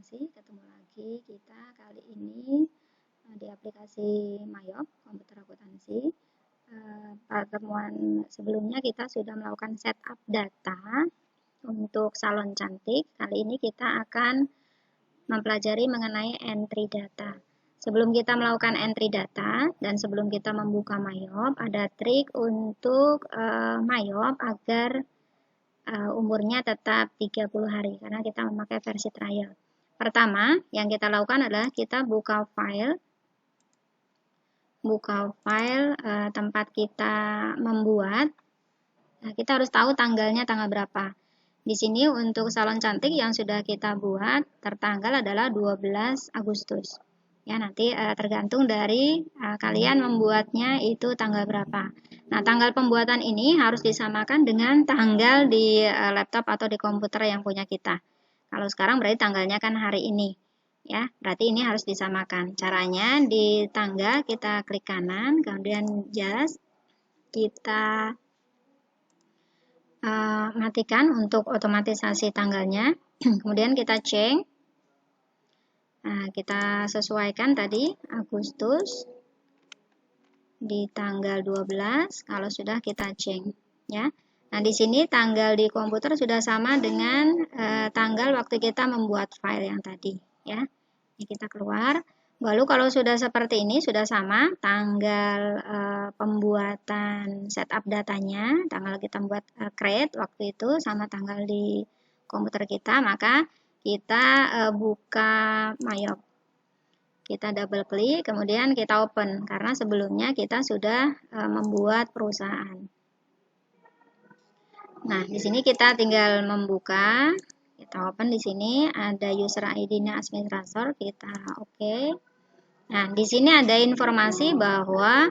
akuntansi. Ketemu lagi kita kali ini di aplikasi Mayop komputer akuntansi. Pertemuan sebelumnya kita sudah melakukan setup data untuk salon cantik. Kali ini kita akan mempelajari mengenai entry data. Sebelum kita melakukan entry data dan sebelum kita membuka Mayop, ada trik untuk Mayop agar umurnya tetap 30 hari karena kita memakai versi trial. Pertama, yang kita lakukan adalah kita buka file tempat kita membuat. Nah, kita harus tahu tanggalnya tanggal berapa. Di sini untuk salon cantik yang sudah kita buat tertanggal adalah 12 Agustus. Ya, nanti tergantung dari kalian membuatnya itu tanggal berapa. Nah, tanggal pembuatan ini harus disamakan dengan tanggal di laptop atau di komputer yang punya kita. Kalau sekarang berarti tanggalnya kan hari ini. Ya, berarti ini harus disamakan. Caranya di tanggal kita klik kanan, kemudian just kita matikan untuk otomatisasi tanggalnya. Kemudian kita change. Nah, kita sesuaikan tadi Agustus di tanggal 12 kalau sudah kita change ya. Nah, di sini tanggal di komputer sudah sama dengan tanggal waktu kita membuat file yang tadi ya. Ini kita keluar. Lalu kalau sudah seperti ini sudah sama tanggal pembuatan setup datanya, tanggal kita membuat create waktu itu sama tanggal di komputer kita, maka kita buka Mayop. Kita double klik, kemudian kita open karena sebelumnya kita sudah membuat perusahaan. Nah, di sini kita tinggal membuka, kita open di sini ada user ID-nya administrator, kita oke. Nah, di sini ada informasi bahwa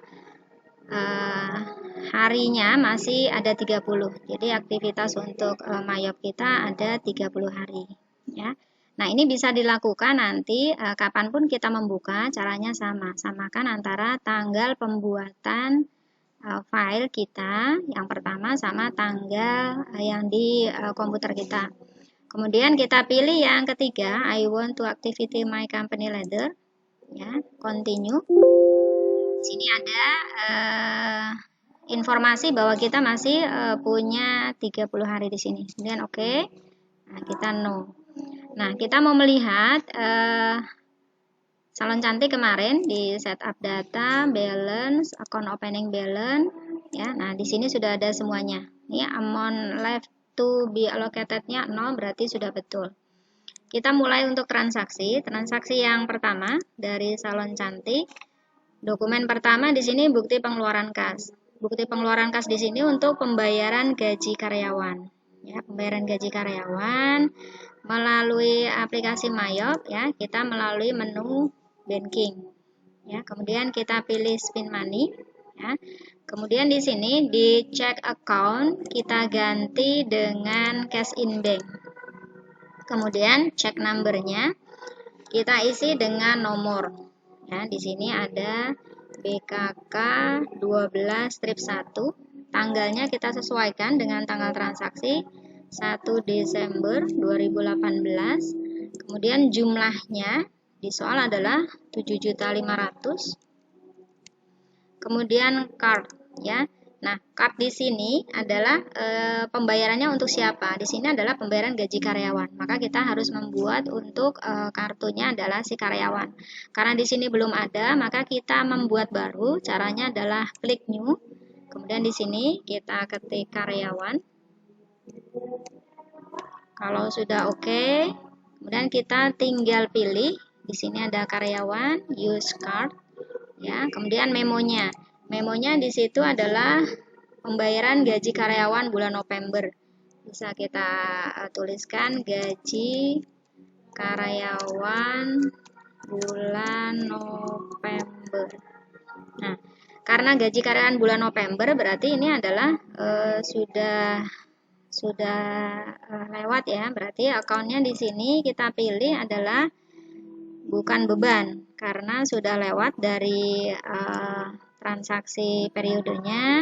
harinya masih ada 30. Jadi aktivitas untuk Mayop kita ada 30 hari ya. Nah, ini bisa dilakukan nanti kapanpun kita membuka, caranya sama. Samakan antara tanggal pembuatan file kita yang pertama sama tanggal yang di komputer kita. Kemudian kita pilih yang ketiga, I want to activate my company letter. Ya, continue. Di sini ada informasi bahwa kita masih punya 30 hari di sini. Kemudian oke. Nah, kita no. Nah, kita mau melihat salon cantik kemarin di setup data, balance, account opening balance ya. Nah, di sini sudah ada semuanya. Ini amount left to be allocated-nya 0 berarti sudah betul. Kita mulai untuk transaksi. Transaksi yang pertama dari salon cantik. Dokumen pertama di sini bukti pengeluaran kas. Bukti pengeluaran kas di sini untuk pembayaran gaji karyawan. Ya, pembayaran gaji karyawan melalui aplikasi Mayop ya, kita melalui menu banking. Ya, kemudian kita pilih spin money ya. Kemudian di sini di check account kita ganti dengan cash in bank. Kemudian check number-nya kita isi dengan nomor. Ya, di sini ada BKK 12-1. Tanggalnya kita sesuaikan dengan tanggal transaksi 1 Desember 2018. Kemudian jumlahnya di soal adalah 7.500.000. Kemudian card ya. Nah, card di sini adalah pembayarannya untuk siapa? Di sini adalah pembayaran gaji karyawan. Maka kita harus membuat untuk kartunya adalah si karyawan. Karena di sini belum ada, maka kita membuat baru. Caranya adalah klik new. Kemudian di sini kita ketik karyawan. Kalau sudah oke, kemudian kita tinggal pilih. Di sini ada karyawan, use card. Ya, kemudian memonya. Memonya di situ adalah pembayaran gaji karyawan bulan November. Bisa kita tuliskan gaji karyawan bulan November. Nah, karena gaji karyawan bulan November berarti ini adalah sudah lewat ya. Berarti akunnya di sini kita pilih adalah bukan beban karena sudah lewat dari transaksi periodenya.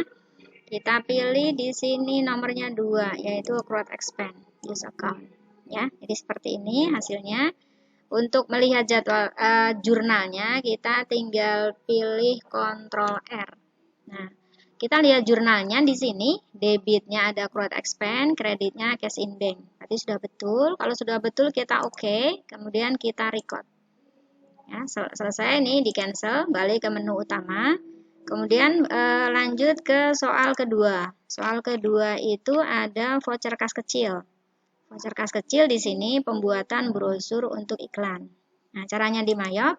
Kita pilih di sini nomornya 2 yaitu accrued expense use account ya. Jadi seperti ini hasilnya. Untuk melihat jadwal jurnalnya, kita tinggal pilih Ctrl R. Nah, kita lihat jurnalnya di sini, debitnya ada accrued expense, kreditnya cash in bank. Berarti sudah betul. Kalau sudah betul kita oke, kemudian kita record. Ya, selesai ini di cancel, balik ke menu utama. Kemudian lanjut ke soal kedua. Soal kedua itu ada voucher kas kecil. Voucher kas kecil di sini pembuatan brosur untuk iklan. Nah, caranya di Mayop,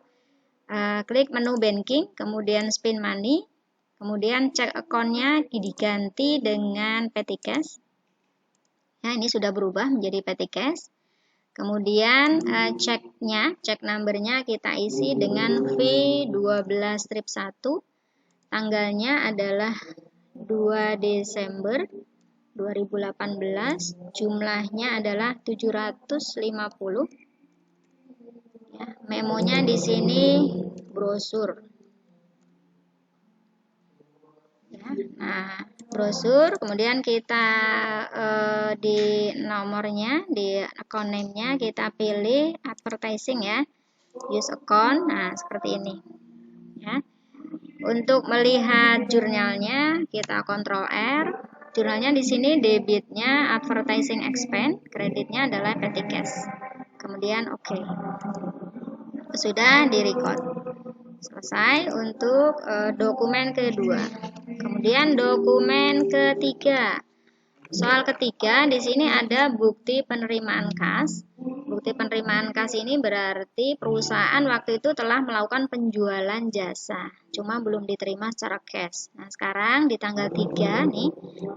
klik menu banking, kemudian spin money, kemudian cek akunnya diganti dengan petty cash. Nah, ini sudah berubah menjadi petty cash. Kemudian cek numbernya kita isi dengan V12 strip 1. Tanggalnya adalah 2 Desember 2018. Jumlahnya adalah 750. Ya, memonya di sini brosur. Ya, nah, brosur, kemudian kita di nomornya, di account name-nya kita pilih advertising ya, use account. Nah, seperti ini ya. Untuk melihat jurnalnya kita Ctrl R. Jurnalnya di sini debitnya advertising expense, kreditnya adalah petty cash. Kemudian oke. Sudah di-record. Selesai untuk dokumen kedua. Kemudian dokumen ketiga. Soal ketiga di sini ada bukti penerimaan kas. Bukti penerimaan kas ini berarti perusahaan waktu itu telah melakukan penjualan jasa, cuma belum diterima secara cash. Nah, sekarang di tanggal 3 nih,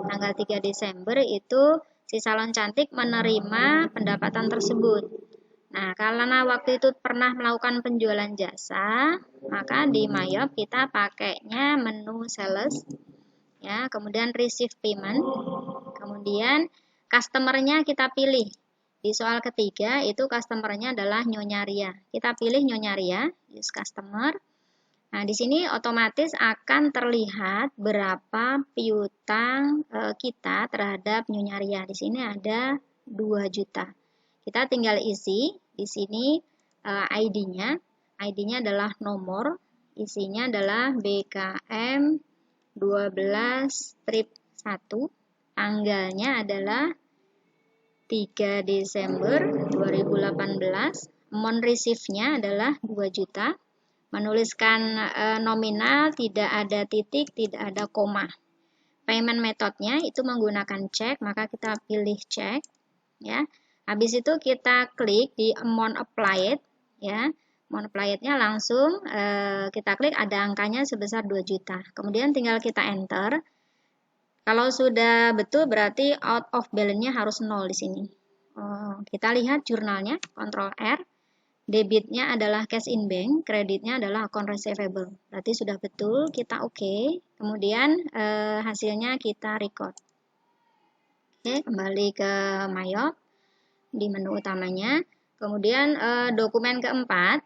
tanggal 3 Desember itu si salon cantik menerima pendapatan tersebut. Nah, karena waktu itu pernah melakukan penjualan jasa, maka di Mayop kita pakainya menu sales, ya, kemudian receive payment, kemudian customernya kita pilih. Di soal ketiga itu customernya adalah Nyonya Ria. Kita pilih Nyonya Ria, use customer. Nah, di sini otomatis akan terlihat berapa piutang kita terhadap Nyonya Ria. Di sini ada 2 juta. Kita tinggal isi di sini ID-nya. ID-nya adalah nomor, isinya adalah BKM 12 strip 1. Tanggalnya adalah 3 Desember 2018. Amount receive-nya adalah 2 juta. Menuliskan nominal, tidak ada titik, tidak ada koma. Payment methodnya itu menggunakan cek, maka kita pilih cek ya. Habis itu kita klik di amount applied ya. Amount applied-nya langsung kita klik, ada angkanya sebesar 2 juta. Kemudian tinggal kita enter. Kalau sudah betul berarti out of balance-nya harus 0 di sini. Kita lihat jurnalnya, Ctrl R. Debitnya adalah cash in bank, kreditnya adalah account receivable. Berarti sudah betul, kita oke. Kemudian hasilnya kita record. Oke, kembali ke Mayop di menu utamanya. Kemudian dokumen keempat.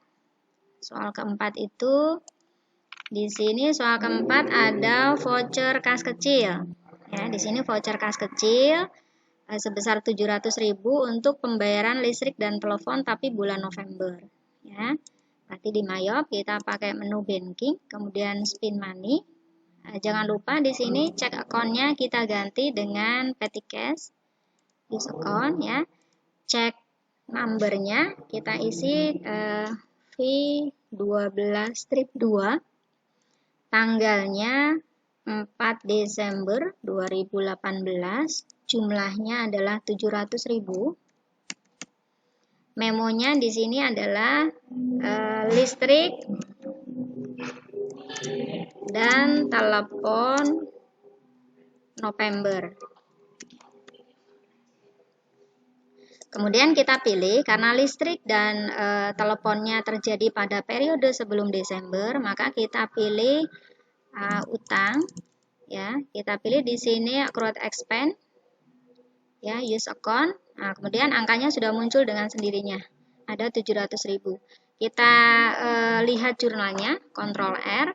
Soal keempat itu di sini soal keempat ada voucher kas kecil. Ya, di sini voucher kas kecil sebesar 700.000 untuk pembayaran listrik dan telepon tapi bulan November. Ya, berarti di Mayop kita pakai menu banking, kemudian spin money. Jangan lupa di sini cek akunnya kita ganti dengan petty cash, use account ya. Cek numbernya kita isi V12 strip 2. Tanggalnya 4 Desember 2018. Jumlahnya adalah 700.000. Memonya di sini adalah listrik dan telepon November. Kemudian kita pilih, karena listrik dan teleponnya terjadi pada periode sebelum Desember, maka kita pilih utang. Ya, kita pilih di sini accrued expense. Ya, use account. Nah, kemudian angkanya sudah muncul dengan sendirinya. Ada 700.000. Kita lihat jurnalnya, Ctrl R.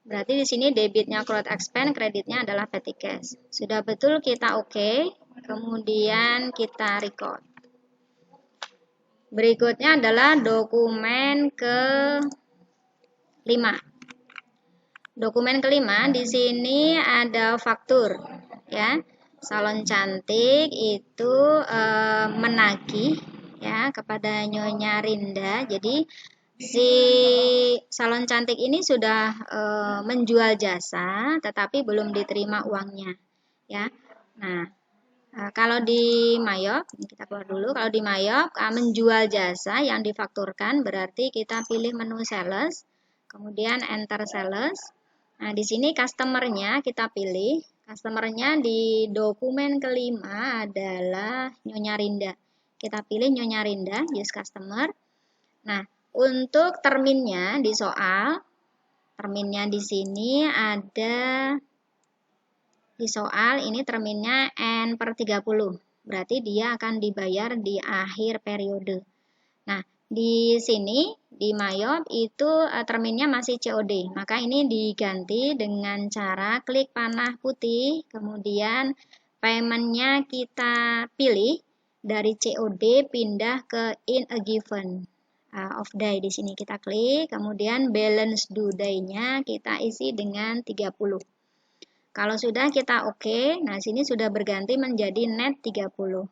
Berarti di sini debitnya accrued expense, kreditnya adalah petty cash. Sudah betul, kita oke. Kemudian kita record. Berikutnya adalah dokumen ke-5. Dokumen kelima di sini ada faktur, ya. Salon cantik itu menagih ya kepada Nyonya Rinda. Jadi si salon cantik ini sudah menjual jasa, tetapi belum diterima uangnya, ya. Nah, kalau di Mayop, kita keluar dulu. Kalau di Mayop, menjual jasa yang difakturkan berarti kita pilih menu sales, kemudian enter sales. Nah, di sini customer-nya kita pilih. Customer-nya di dokumen kelima adalah Nyonya Rinda. Kita pilih Nyonya Rinda, use customer. Nah, untuk terminnya di soal, terminnya di sini ada di soal ini terminnya N per 30. Berarti dia akan dibayar di akhir periode. Nah, di sini di Mayop itu terminnya masih COD. Maka ini diganti dengan cara klik panah putih, kemudian paymentnya kita pilih dari COD pindah ke in a given of day. Di sini kita klik, kemudian balance due day-nya kita isi dengan 30. Kalau sudah kita oke, nah sini sudah berganti menjadi net 30.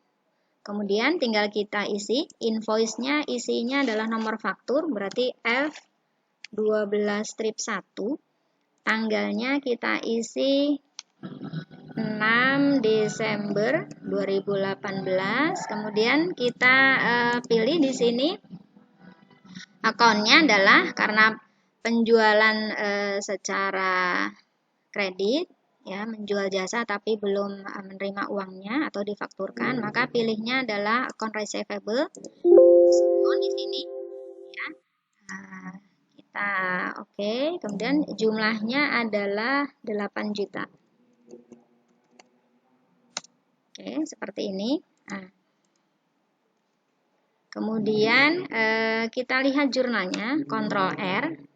Kemudian tinggal kita isi, invoice-nya isinya adalah nomor faktur, berarti F12 strip 1. Tanggalnya kita isi 6 Desember 2018. Kemudian kita pilih di sini akunnya adalah karena penjualan secara kredit, ya, menjual jasa tapi belum menerima uangnya atau difakturkan, maka pilihnya adalah account receivable di sini, ya. Nah, kita oke, kemudian jumlahnya adalah 8 juta. Oke, seperti ini. Nah, kemudian kita lihat jurnalnya, Ctrl R.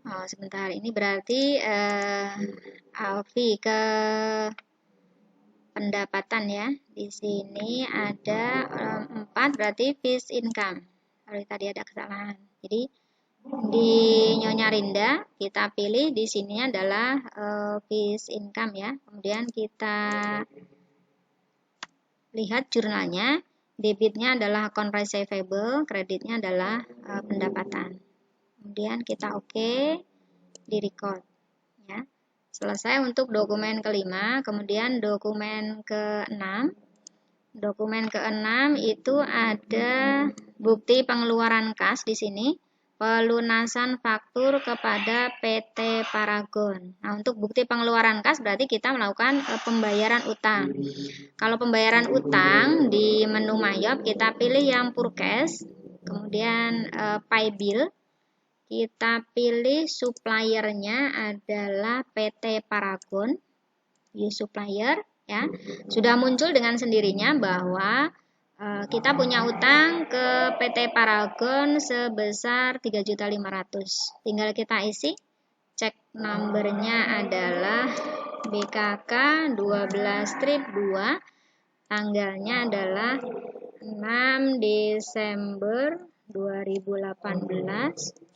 Oh, sebentar, ini berarti Alfi ke pendapatan ya. Di sini ada 4 berarti fees income. Kalau tadi ada kesalahan. Jadi di Nyonya Rinda kita pilih di sini adalah fees income ya. Kemudian kita lihat jurnalnya. Debitnya adalah account receivable, kreditnya adalah pendapatan. Kemudian kita oke, di record ya. Selesai untuk dokumen kelima, kemudian dokumen ke-6. Dokumen ke-6 itu ada bukti pengeluaran kas di sini, pelunasan faktur kepada PT Paragon. Nah, untuk bukti pengeluaran kas berarti kita melakukan pembayaran utang. Kalau pembayaran utang di menu Mayop kita pilih yang purchase, kemudian pay bill. Kita pilih suppliernya adalah PT Paragon, use supplier ya. Sudah muncul dengan sendirinya bahwa kita punya utang ke PT Paragon sebesar 3.500.000. Tinggal kita isi, cek numbernya adalah BKK 12 strip 2, tanggalnya adalah 6 Desember 2018,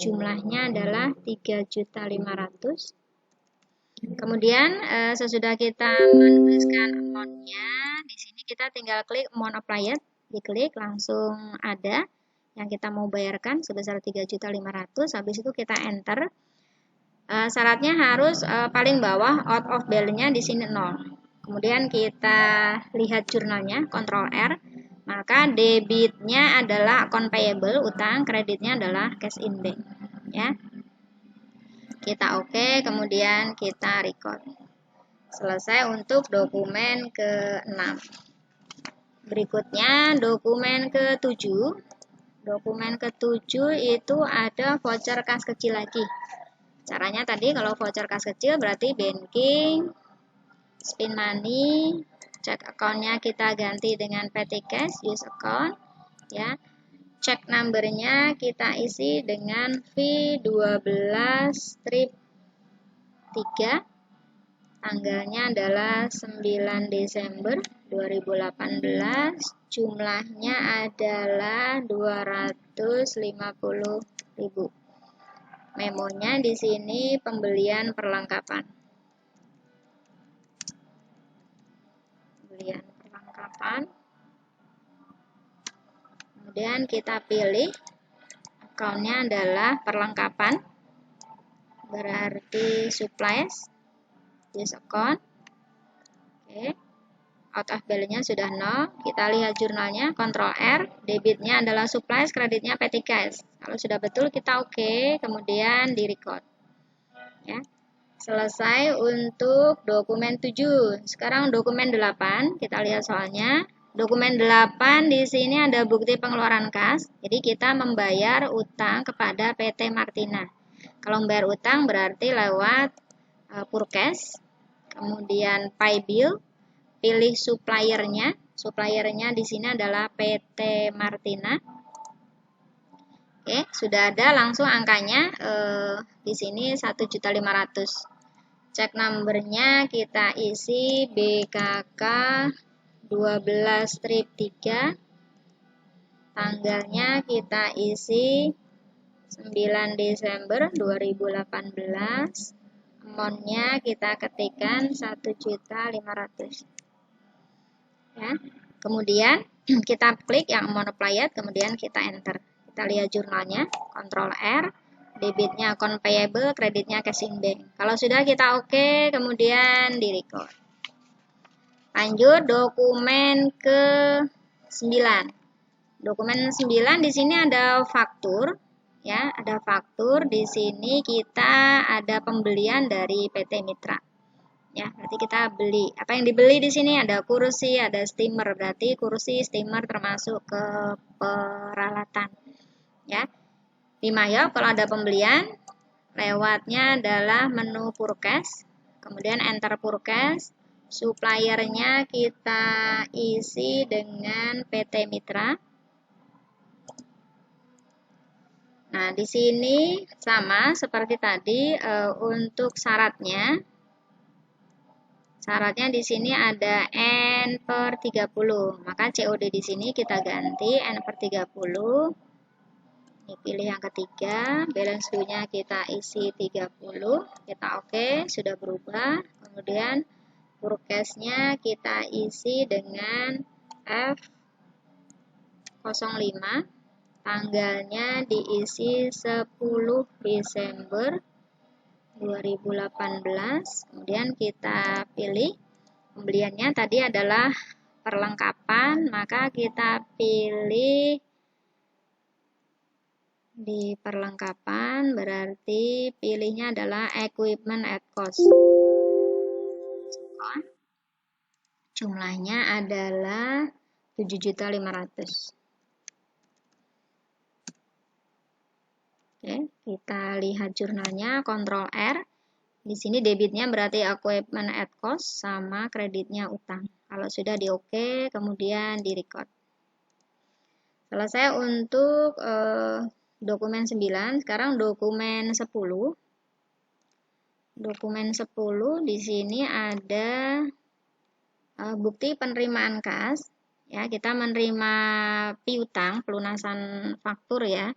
jumlahnya adalah 3.500.000. Kemudian sesudah kita menuliskan amount-nya, di sini kita tinggal klik amount applied, diklik langsung ada yang kita mau bayarkan sebesar 3.500.000. Habis itu kita enter. Syaratnya harus paling bawah out of balance-nya di sini 0. Kemudian kita lihat jurnalnya, Ctrl R. Maka debitnya adalah account payable, utang, kreditnya adalah cash in bank. Ya. Kita oke, kemudian kita record. Selesai untuk dokumen ke-6. Berikutnya dokumen ke-7. Dokumen ke-7 itu ada voucher kas kecil lagi. Caranya tadi kalau voucher kas kecil berarti banking, spin money, cek account-nya kita ganti dengan petty cash, use account, ya. Cek numbernya kita isi dengan V12 strip 3. Tanggalnya adalah 9 Desember 2018. Jumlahnya adalah 250.000. Memonya di sini pembelian perlengkapan. Pembelian perlengkapan. Kemudian kita pilih akunnya adalah perlengkapan. Berarti supplies. Use account. Oke. Out of balance-nya sudah 0. Kita lihat jurnalnya, Ctrl R, debitnya adalah supplies, kreditnya P3S. Kalau sudah betul kita oke, kemudian di record. Ya. Selesai untuk dokumen 7. Sekarang dokumen 8, kita lihat soalnya. Dokumen 8 di sini ada bukti pengeluaran kas. Jadi kita membayar utang kepada PT Martina. Kalau membayar utang berarti lewat Purkes, kemudian pay bill. Pilih suppliernya. Suppliernya di sini adalah PT Martina. Oke, sudah ada langsung angkanya di sini 1.500.000. Cek numbernya kita isi BKK 12-3. Tanggalnya kita isi 9 Desember 2018. Amount-nya kita ketikkan 1.500.000. Ya. Kemudian kita klik yang amount applied, kemudian kita enter. Kita lihat jurnalnya, Ctrl R, debitnya account payable, kreditnya cash in bank. Kalau sudah kita oke, kemudian di record. Lanjut dokumen ke 9. Dokumen 9 di sini ada faktur, ya, ada faktur. Di sini kita ada pembelian dari PT Mitra. Ya, berarti kita beli. Apa yang dibeli di sini ada kursi, ada steamer. Berarti kursi, steamer termasuk ke peralatan. Ya. Di Mayop kalau ada pembelian, lewatnya adalah menu Purkes. Kemudian enter Purkes. Suppliernya kita isi dengan PT Mitra. Nah, di sini sama seperti tadi untuk syaratnya. Syaratnya di sini ada N/30. Maka COD di sini kita ganti N/30. Ini pilih yang ketiga, balance due-nya kita isi 30. Kita oke, sudah berubah. Kemudian Purkes-nya kita isi dengan F05. Tanggalnya diisi 10 Desember 2018. Kemudian kita pilih pembeliannya tadi adalah perlengkapan, maka kita pilih di perlengkapan, berarti pilihnya adalah equipment at cost. Jumlahnya adalah 7.500.000. Oke, kita lihat jurnalnya, Ctrl R. Di sini debitnya berarti equipment at cost sama kreditnya utang. Kalau sudah di oke, kemudian di record. Selesai untuk dokumen 9. Sekarang dokumen 10. Dokumen 10 di sini ada bukti penerimaan kas. Ya, kita menerima piutang, pelunasan faktur ya.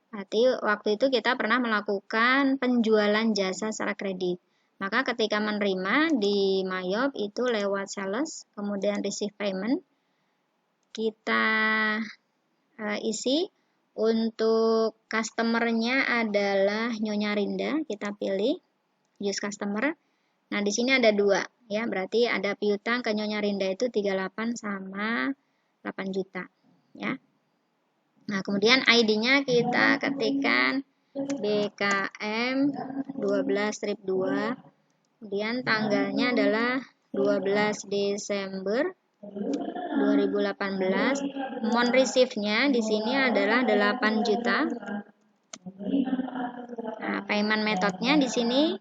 Berarti waktu itu kita pernah melakukan penjualan jasa secara kredit. Maka ketika menerima di Mayop itu lewat sales, kemudian receive payment, kita isi. Untuk customer-nya adalah Nyonya Rinda, kita pilih use customer. Nah, di sini ada 2 ya, berarti ada piutang ke Nyonya Rinda itu 38 sama 8 juta ya. Nah, kemudian ID-nya kita ketikkan BKM 12-2. Kemudian tanggalnya adalah 12 Desember 2018. Amount receive-nya di sini adalah 8 juta. Nah, payment method-nya di sini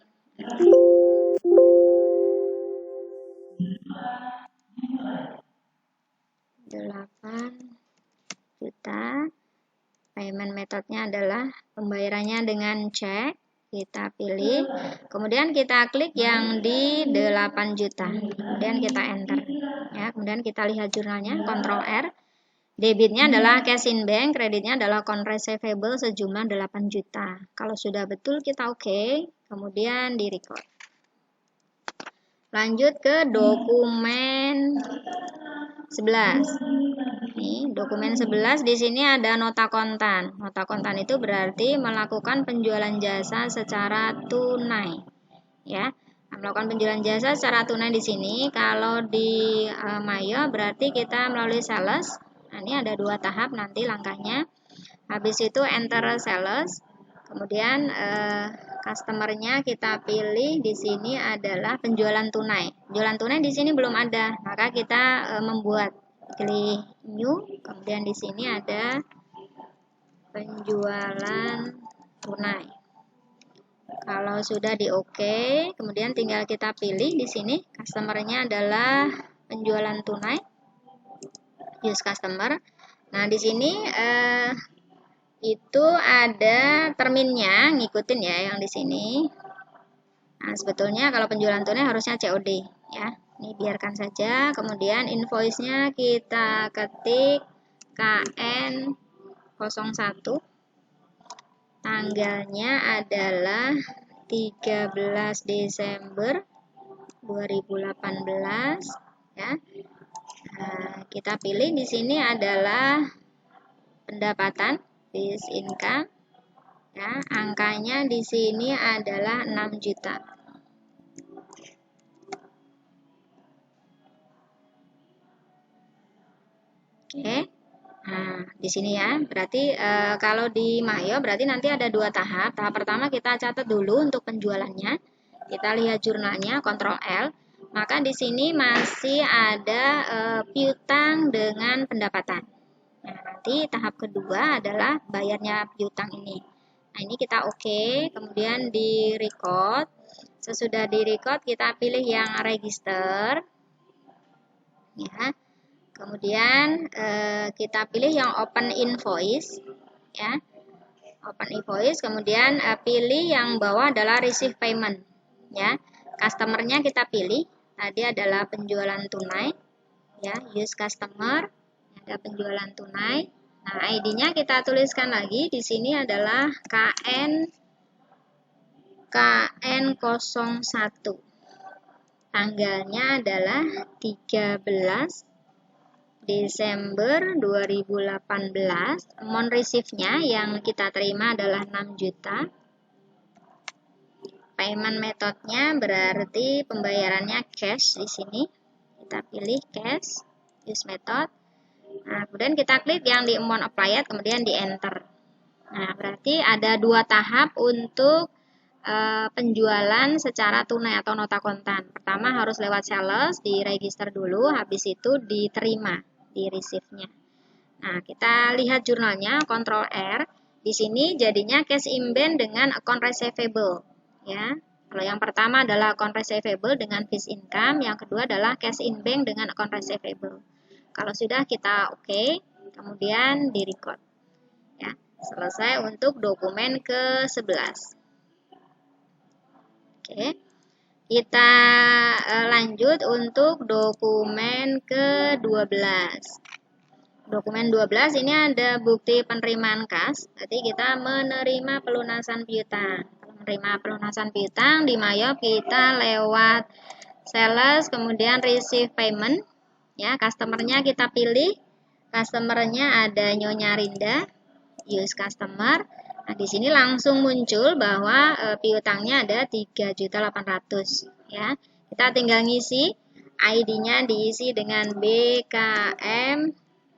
juta. Payment methodnya adalah pembayarannya dengan cek. Kita pilih, kemudian kita klik yang di 8 juta, kemudian kita enter. Ya, kemudian kita lihat jurnalnya, Ctrl R. Debitnya adalah cash in bank, kreditnya adalah account receivable sejumlah 8 juta. Kalau sudah betul kita oke, kemudian di record. Lanjut ke dokumen 11. Nih, dokumen 11 di sini ada nota kontan. Nota kontan itu berarti melakukan penjualan jasa secara tunai. Ya, melakukan penjualan jasa secara tunai di sini. Kalau di Mayo berarti kita melalui sales. Nah, ini ada 2 tahap nanti langkahnya. Habis itu enter sales. Kemudian customernya kita pilih di sini adalah penjualan tunai. Penjualan tunai di sini belum ada, maka kita membuat. Pilih new, kemudian di sini ada penjualan tunai. Kalau sudah di oke, kemudian tinggal kita pilih di sini customernya adalah penjualan tunai, use customer. Nah di sini itu ada terminnya, ngikutin ya yang di sini. Nah sebetulnya kalau penjualan tunai harusnya COD ya. Ini biarkan saja, kemudian invoice-nya kita ketik KN01, tanggalnya adalah 13 Desember 2018 ya. Nah, kita pilih di sini adalah pendapatan bis income ya, angkanya di sini adalah 6 juta. Oke, nah di sini ya, berarti kalau di Mayo berarti nanti ada 2 tahap. Tahap pertama kita catat dulu untuk penjualannya. Kita lihat jurnalnya, Ctrl L. Maka di sini masih ada piutang dengan pendapatan. Nah, nanti tahap kedua adalah bayarnya piutang ini. Nah, ini kita oke, kemudian di record. Sesudah di record kita pilih yang register. Ya. Kemudian kita pilih yang open invoice ya. Open invoice, kemudian pilih yang bawah adalah receive payment ya. Customernya kita pilih, tadi adalah penjualan tunai ya, use customer, ada penjualan tunai. Nah, ID-nya kita tuliskan lagi di sini adalah KN01. Tanggalnya adalah 13 Desember 2018, amount receive-nya yang kita terima adalah 6 juta. Payment metode-nya berarti pembayarannya cash di sini. Kita pilih cash, use method. Nah, kemudian kita klik yang di amount applied, kemudian di enter. Nah, berarti ada 2 tahap untuk penjualan secara tunai atau nota kontan. Pertama harus lewat sales, di register dulu, habis itu diterima di receive-nya. Nah, kita lihat jurnalnya, Ctrl R. Di sini jadinya cash in bank dengan account receivable. Ya. Kalau yang pertama adalah account receivable dengan fees income, yang kedua adalah cash in bank dengan account receivable. Kalau sudah kita oke, kemudian di record. Ya, selesai untuk dokumen ke-11. Oke. Kita lanjut untuk dokumen ke-12. Dokumen 12 ini ada bukti penerimaan kas. Jadi kita menerima pelunasan piutang. Menerima pelunasan piutang di Mayo kita lewat sales, kemudian receive payment. Ya, customernya kita pilih. Customernya ada Nyonya Rinda, use customer. Nah, di sini langsung muncul bahwa piutangnya ada 3.800.000 ya. Kita tinggal ngisi, ID-nya diisi dengan BKM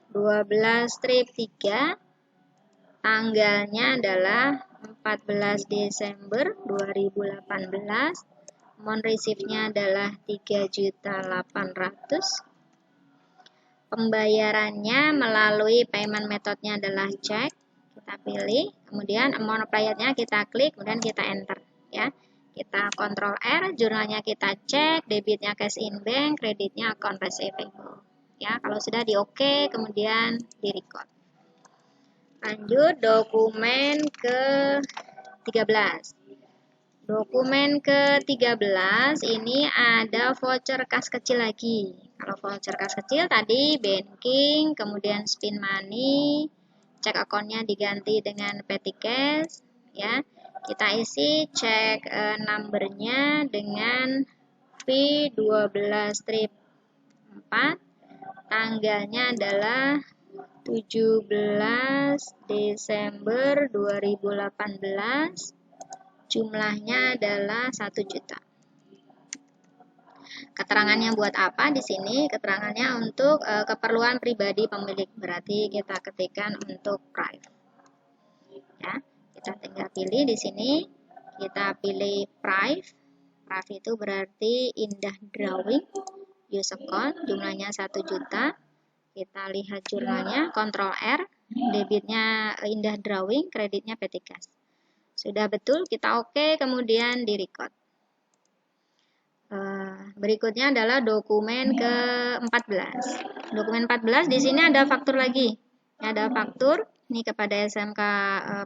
12-3, tanggalnya adalah 14 Desember 2018, amount receive-nya adalah 3.800.000, pembayarannya melalui payment metode-nya adalah cek. Kita pilih, kemudian amount applied-nya kita klik, kemudian kita enter ya. Kita Ctrl R, jurnalnya kita cek, debitnya cash in bank, kreditnya account receivable. Ya, kalau sudah di oke, kemudian di record. Lanjut dokumen ke-13. Dokumen ke-13 ini ada voucher kas kecil lagi. Kalau voucher kas kecil tadi banking, kemudian spin money, cek akunnya diganti dengan petty cash, ya. Kita isi cek numbernya dengan V12 strip 4, tanggalnya adalah 17 Desember 2018. Jumlahnya adalah 1 juta. Keterangannya buat apa di sini? Keterangannya untuk keperluan pribadi pemilik. Berarti kita ketikkan untuk private. Ya, kita tinggal pilih di sini. Kita pilih private. Private itu berarti indah drawing. Use account, jumlahnya 1 juta. Kita lihat jurnalnya, Ctrl R. Debitnya indah drawing, kreditnya petty cash. Sudah betul, kita oke, kemudian di record. Berikutnya adalah dokumen ke-14. Dokumen 14 di sini ada faktur lagi. Ada faktur ini kepada SMK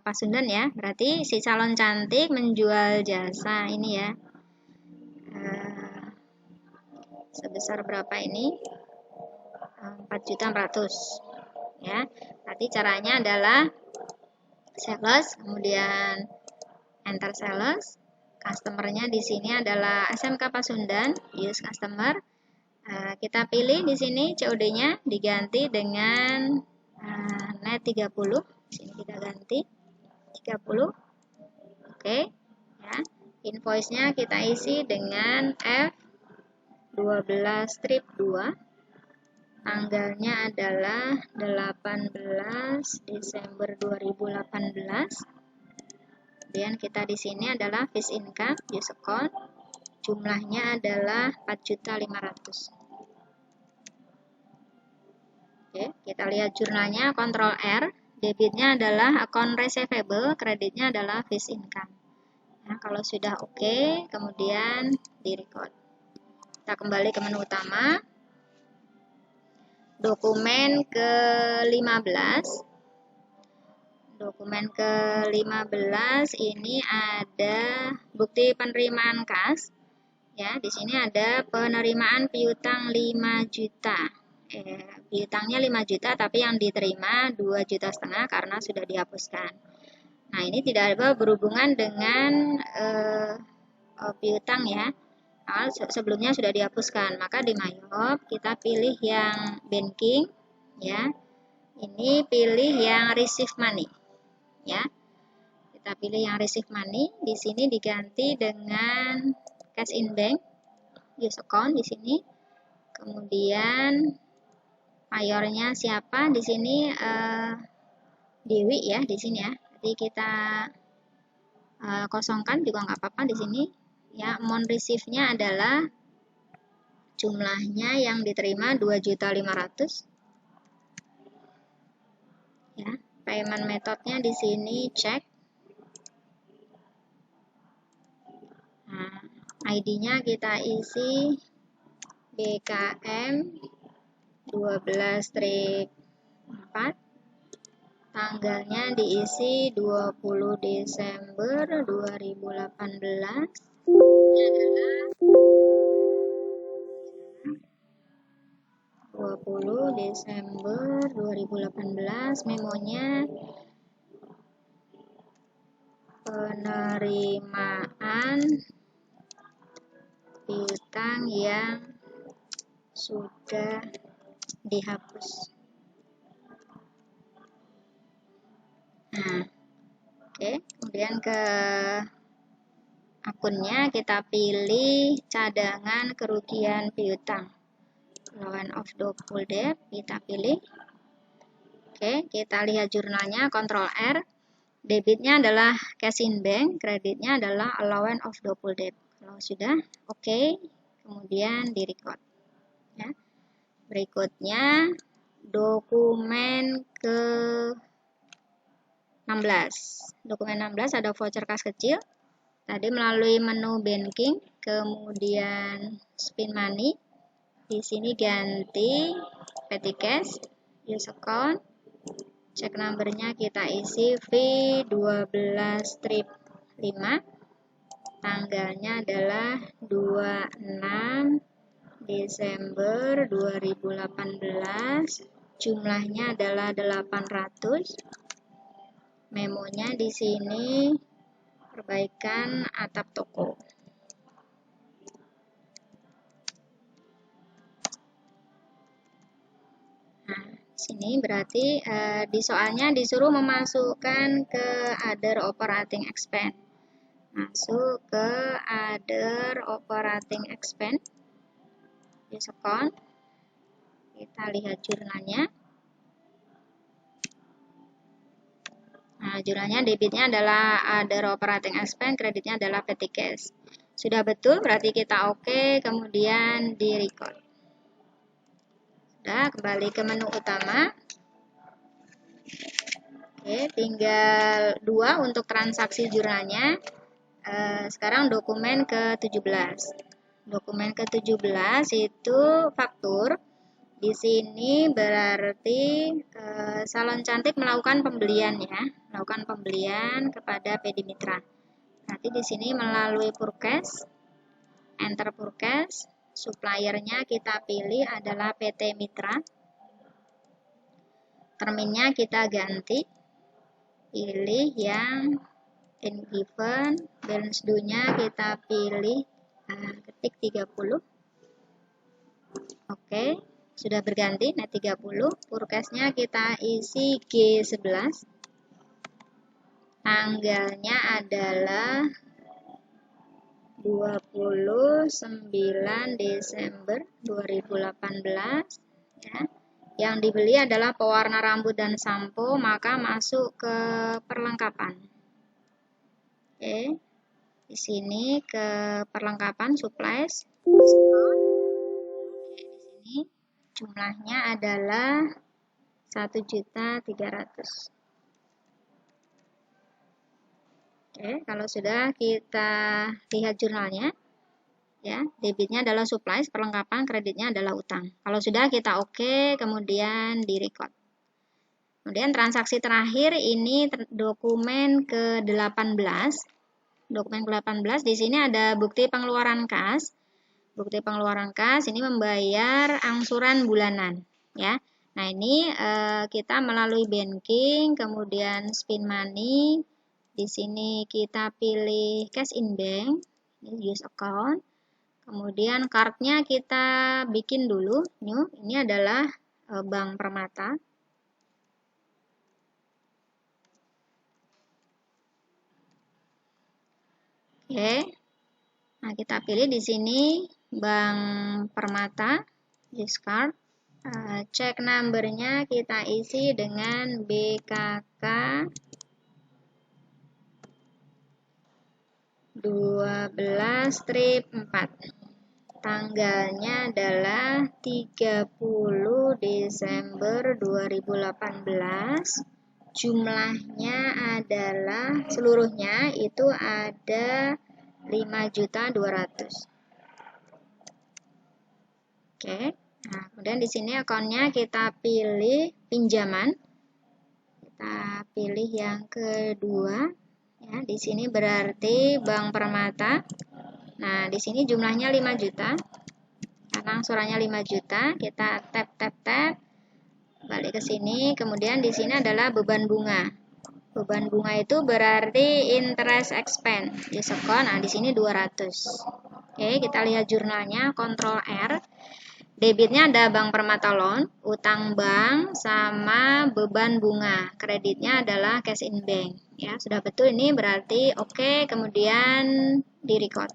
Pasundan ya. Berarti si calon cantik menjual jasa ini ya. Sebesar berapa ini? 4.400.000 ya. Berarti caranya adalah sales, kemudian enter sales, customernya di sini adalah SMK Pasundan, use customer. Kita pilih di sini COD-nya diganti dengan net 30. Di sini kita ganti 30. Oke, ya. Invoice-nya kita isi dengan F12 strip 2. Tanggalnya adalah 18 Desember 2018. Kemudian kita di sini adalah fixed income, use account, jumlahnya adalah 4.500.000. Oke, kita lihat jurnalnya, Ctrl R, debitnya adalah account receivable, kreditnya adalah fixed income. Nah, kalau sudah oke, kemudian di record. Kita kembali ke menu utama. Dokumen ke-15. Dokumen ke-15 ini ada bukti penerimaan kas. Ya, di sini ada penerimaan piutang 5 juta. Piutangnya 5 juta tapi yang diterima 2,5 juta karena sudah dihapuskan. Nah, ini tidak ada berhubungan dengan piutang ya. Sebelumnya sudah dihapuskan, maka di MyHop kita pilih yang banking ya. Ini pilih yang receive money. Ya, kita pilih yang receive money. Di sini diganti dengan cash in bank, use account di sini. Kemudian mayornya siapa di sini? Dewi ya di sini ya. Jadi kita kosongkan juga nggak apa-apa di sini. Ya, amount receive-nya adalah jumlahnya yang diterima 2.500.000. Ya, payment methodnya di sini cek. Nah, ID-nya kita isi BKM 12-4. Tanggalnya diisi 20 Desember 2018. Ini adalah 20 Desember 2018. Memonya penerimaan piutang yang sudah dihapus. Nah, oke. Kemudian ke akunnya kita pilih cadangan kerugian piutang. Allowance of doubtful debt kita pilih. Oke, kita lihat jurnalnya, Ctrl R. Debitnya adalah cash in bank, kreditnya adalah allowance of doubtful debt. Kalau sudah oke, kemudian di record. Ya. Berikutnya dokumen ke-16. Dokumen 16 ada voucher kas kecil. Tadi melalui menu banking, kemudian spin money. Di sini ganti petty cash, use account. Cek numbernya kita isi V12 strip 5. Tanggalnya adalah 26 Desember 2018. Jumlahnya adalah 800. Memonya di sini perbaikan atap toko. Nah, sini berarti di soalnya disuruh memasukkan ke other operating expense. Masuk ke other operating expense. Diskon. Kita lihat jurnalnya. Nah, jurnalnya debitnya adalah other operating expense, kreditnya adalah petty cash. Sudah betul, berarti kita oke, kemudian di record. Sudah, kembali ke menu utama. Oke, tinggal 2 untuk transaksi jurnalnya. Sekarang dokumen ke-17. Dokumen ke-17 itu faktur. Di sini berarti salon cantik melakukan pembelian ya, melakukan pembelian kepada PD Mitra. Nanti di sini melalui purchase, enter purchase, suppliernya kita pilih adalah PT Mitra. Terminnya kita ganti, pilih yang in given, balance due-nya kita pilih ketik 30. Oke, sudah berganti net 30. Purchase-nya kita isi G11. Tanggalnya adalah 29 Desember 2018 ya. Yang dibeli adalah pewarna rambut dan sampo, maka masuk ke perlengkapan. Oke. Di sini ke perlengkapan supplies. Oke, di sini jumlahnya adalah 1.300.000. Oke, kalau sudah kita lihat jurnalnya, ya, debitnya adalah supplies, perlengkapan, kreditnya adalah utang. Kalau sudah kita oke, kemudian di record. Kemudian transaksi terakhir ini dokumen ke-18. Dokumen ke-18 di sini ada bukti pengeluaran kas. Bukti pengeluaran kas ini membayar angsuran bulanan, ya. Nah, ini kita melalui banking, kemudian spin money. Di sini kita pilih cash in bank, use account. Kemudian cardnya kita bikin dulu, new. Ini adalah Bank Permata. Oke. Nah, kita pilih di sini Bank Permata, use card. Cek numbernya kita isi dengan BKK 12-4. Tanggalnya adalah 30 Desember 2018. Jumlahnya adalah seluruhnya itu ada 5.200.000. Oke. Nah, kemudian di sini akunnya kita pilih pinjaman. Kita pilih yang kedua. Ya, di sini berarti Bank Permata. Nah, di sini jumlahnya 5 juta. Karena angsurannya 5 juta, kita tap. Balik ke sini, kemudian di sini adalah beban bunga. Beban bunga itu berarti interest expense. Diskon, nah di sini 200. Oke, kita lihat jurnalnya, Ctrl R. Debitnya ada Bank Permata Loan, utang bank, sama beban bunga. Kreditnya adalah cash in bank. Ya, sudah betul ini berarti oke, kemudian di record.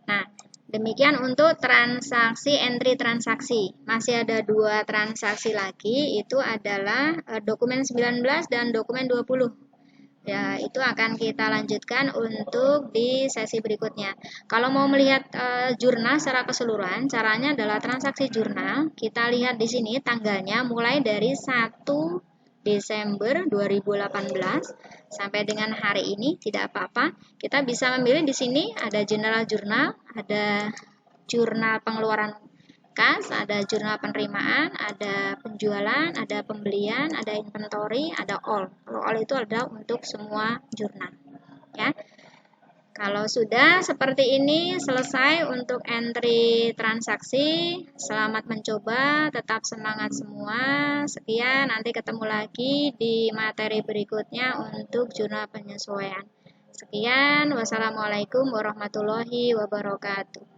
Nah, demikian untuk transaksi entry transaksi. Masih ada 2 transaksi lagi, itu adalah dokumen 19 dan dokumen 20. Ya, itu akan kita lanjutkan untuk di sesi berikutnya. Kalau mau melihat jurnal secara keseluruhan, caranya adalah transaksi jurnal. Kita lihat di sini tanggalnya mulai dari 1 Desember 2018 sampai dengan hari ini, tidak apa-apa. Kita bisa memilih di sini ada general jurnal, ada jurnal pengeluaran kas, ada jurnal penerimaan, ada penjualan, ada pembelian, ada inventory, ada all. Kalau all itu adalah untuk semua jurnal, ya. Kalau sudah seperti ini, selesai untuk entry transaksi. Selamat mencoba, tetap semangat semua. Sekian, nanti ketemu lagi di materi berikutnya untuk jurnal penyesuaian. Sekian, wassalamualaikum warahmatullahi wabarakatuh.